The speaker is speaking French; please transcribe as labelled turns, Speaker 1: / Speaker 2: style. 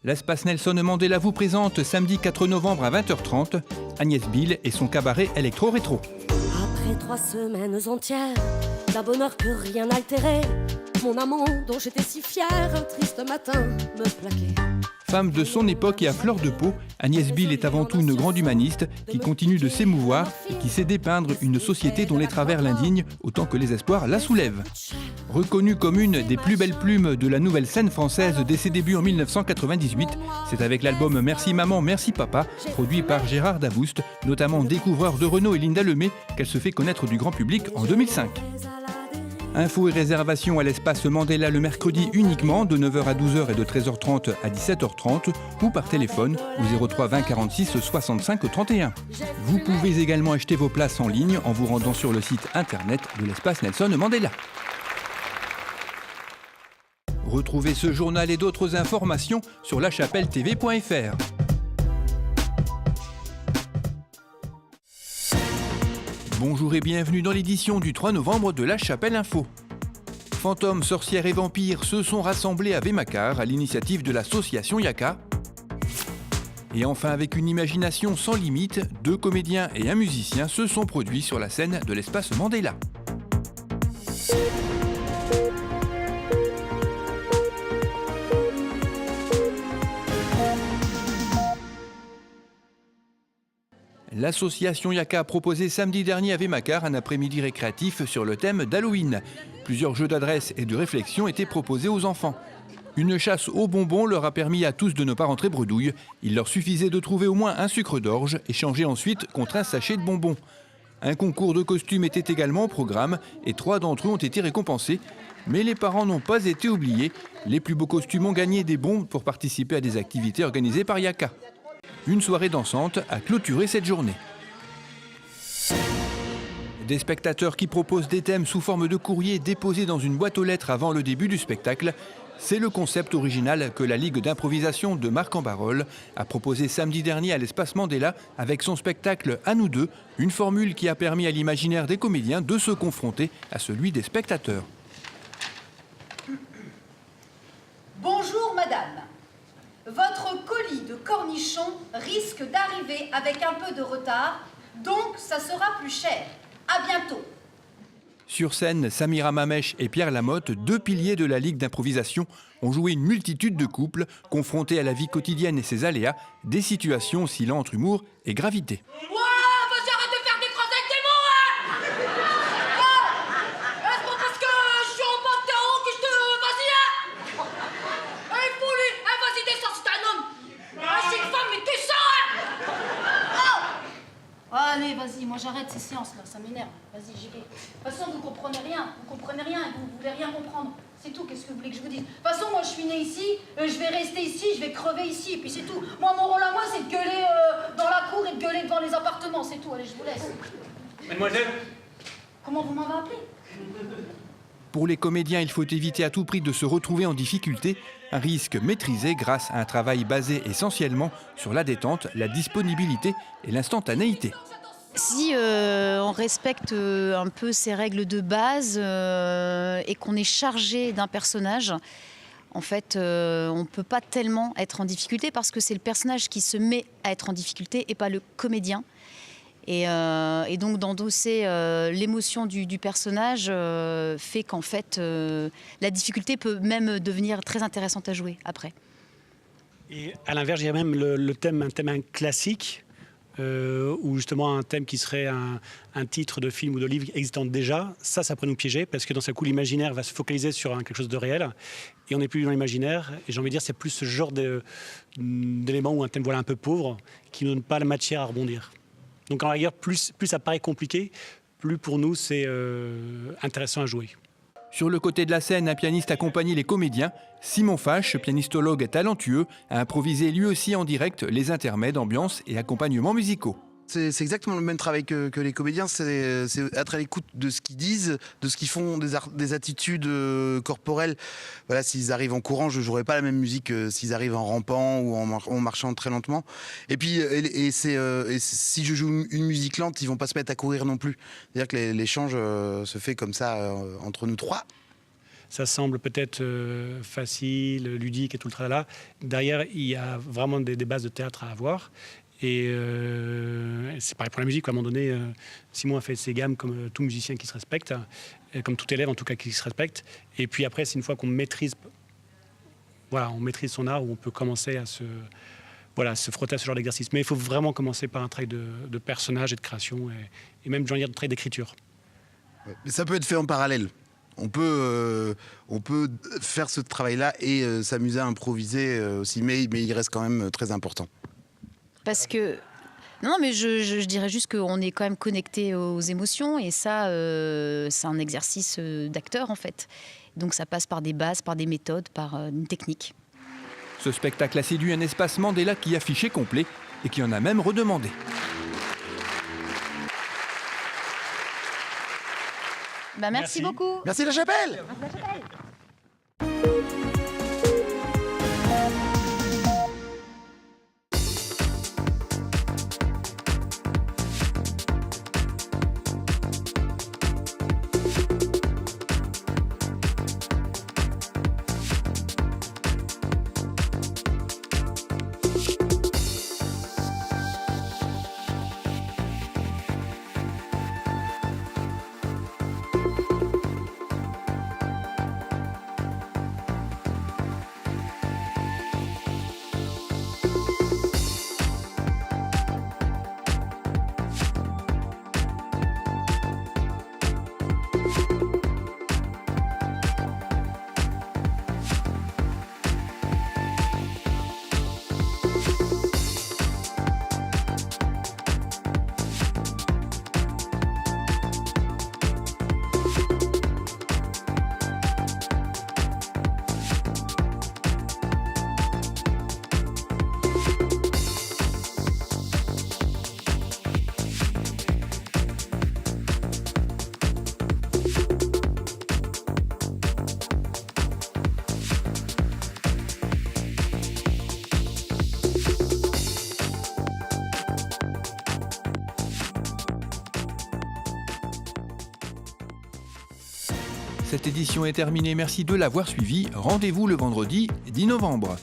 Speaker 1: L'espace Nelson Mandela vous présente samedi 4 novembre à 20h30 Agnès Bill et son cabaret électro-rétro.
Speaker 2: Après 3 semaines entières d'un bonheur que rien n'altérait, mon amant dont j'étais si fière, un triste matin me plaquait.
Speaker 1: Femme de son époque et à fleur de peau, Agnès Bill est avant tout une grande humaniste qui continue de s'émouvoir et qui sait dépeindre une société dont les travers l'indignent autant que les espoirs la soulèvent. Reconnue comme une des plus belles plumes de la nouvelle scène française dès ses débuts en 1998, c'est avec l'album Merci Maman, Merci Papa, produit par Gérard Davoust, notamment découvreur de Renaud et Linda Lemay, qu'elle se fait connaître du grand public en 2005. Infos et réservations à l'espace Mandela le mercredi uniquement de 9h à 12h et de 13h30 à 17h30 ou par téléphone au 03 20 46 65 31. Vous pouvez également acheter vos places en ligne en vous rendant sur le site internet de l'espace Nelson Mandela. Retrouvez ce journal et d'autres informations sur lachapelle-tv.fr. Bonjour et bienvenue dans l'édition du 3 novembre de La Chapelle Info. Fantômes, sorcières et vampires se sont rassemblés à Vémacar à l'initiative de l'association Yaka. Et enfin, avec une imagination sans limite, 2 comédiens et un musicien se sont produits sur la scène de l'espace Mandela. L'association Yaka a proposé samedi dernier à Vémacar un après-midi récréatif sur le thème d'Halloween. Plusieurs jeux d'adresse et de réflexion étaient proposés aux enfants. Une chasse aux bonbons leur a permis à tous de ne pas rentrer bredouille. Il leur suffisait de trouver au moins un sucre d'orge, échangé ensuite contre un sachet de bonbons. Un concours de costumes était également au programme et 3 d'entre eux ont été récompensés. Mais les parents n'ont pas été oubliés. Les plus beaux costumes ont gagné des bons pour participer à des activités organisées par Yaka. Une soirée dansante a clôturé cette journée. Des spectateurs qui proposent des thèmes sous forme de courrier déposés dans une boîte aux lettres avant le début du spectacle. C'est le concept original que la Ligue d'improvisation de Marc-en-Barœul a proposé samedi dernier à l'espace Mandela avec son spectacle À nous deux, une formule qui a permis à l'imaginaire des comédiens de se confronter à celui des spectateurs.
Speaker 3: Bonjour madame. Votre colis de cornichons risque d'arriver avec un peu de retard, donc ça sera plus cher. À bientôt.
Speaker 1: Sur scène, Samira Mamèche et Pierre Lamotte, 2 piliers de la Ligue d'improvisation, ont joué une multitude de couples confrontés à la vie quotidienne et ses aléas, des situations oscillant entre humour et gravité.
Speaker 3: Vas-y, arrête de faire des phrases avec des mots, hein. C'est pas parce que je suis en panthéon que je te... Vas-y, hein. Il faut lui. Vas-y, descends, c'est un homme. Je suis une femme, mais descends, hein. Allez, vas-y, moi j'arrête ces séances là, ça m'énerve. Vas-y, j'y vais. De toute façon, vous comprenez rien et vous voulez rien comprendre. C'est tout, qu'est-ce que vous voulez que je vous dise? De toute façon, moi je suis née ici, je vais rester ici, je vais crever ici, et puis c'est tout. Moi, mon rôle à moi, c'est de gueuler dans la cour et de gueuler devant les appartements, c'est tout. Allez, je vous laisse.
Speaker 4: Mademoiselle?
Speaker 3: Comment vous m'avez appelé?
Speaker 1: Pour les comédiens, il faut éviter à tout prix de se retrouver en difficulté, un risque maîtrisé grâce à un travail basé essentiellement sur la détente, la disponibilité et l'instantanéité.
Speaker 5: Si on respecte un peu ces règles de base et qu'on est chargé d'un personnage, en fait, on ne peut pas tellement être en difficulté parce que c'est le personnage qui se met à être en difficulté et pas le comédien. Et donc d'endosser l'émotion du personnage fait qu'en fait, la difficulté peut même devenir très intéressante à jouer après.
Speaker 4: Et à l'inverse, il y a même un thème classique, ou justement un thème qui serait un titre de film ou de livre existant déjà. Ça peut nous piéger parce que dans ce coup, l'imaginaire va se focaliser sur quelque chose de réel et on n'est plus dans l'imaginaire. Et j'ai envie de dire, c'est plus ce genre d'élément ou un thème un peu pauvre qui ne donne pas la matière à rebondir. Donc en rigueur, plus ça paraît compliqué, plus pour nous c'est intéressant à jouer.
Speaker 1: Sur le côté de la scène, un pianiste accompagne les comédiens. Simon Fache, pianistologue talentueux, a improvisé lui aussi en direct les intermèdes, ambiances et accompagnements musicaux.
Speaker 6: C'est exactement le même travail que les comédiens, c'est être à l'écoute de ce qu'ils disent, de ce qu'ils font, des attitudes corporelles. Voilà, s'ils arrivent en courant, je ne jouerai pas la même musique que s'ils arrivent en rampant ou en marchant très lentement. Et puis, si je joue une musique lente, ils ne vont pas se mettre à courir non plus. C'est-à-dire que l'échange se fait comme ça entre nous trois.
Speaker 4: ça semble peut-être facile, ludique et tout le tralala. Derrière, il y a vraiment des bases de théâtre à avoir. Et c'est pareil pour la musique. À un moment donné, Simon a fait ses gammes comme tout musicien qui se respecte, comme tout élève en tout cas qui se respecte. Et puis après, c'est une fois qu'on maîtrise, on maîtrise son art où on peut commencer à se frotter à ce genre d'exercice. Mais il faut vraiment commencer par un travail de personnage et de création, et même, de travail d'écriture.
Speaker 6: Mais ça peut être fait en parallèle. On peut faire ce travail-là et s'amuser à improviser aussi, mais il reste quand même très important.
Speaker 5: Parce que... Non, mais je dirais juste qu'on est quand même connecté aux émotions, et ça, c'est un exercice d'acteur, en fait. Donc ça passe par des bases, par des méthodes, par une technique.
Speaker 1: Ce spectacle a séduit un espace Mandela qui affichait complet et qui en a même redemandé.
Speaker 5: Merci beaucoup.
Speaker 6: Merci La Chapelle.
Speaker 1: Cette édition est terminée, merci de l'avoir suivi. Rendez-vous le vendredi 10 novembre.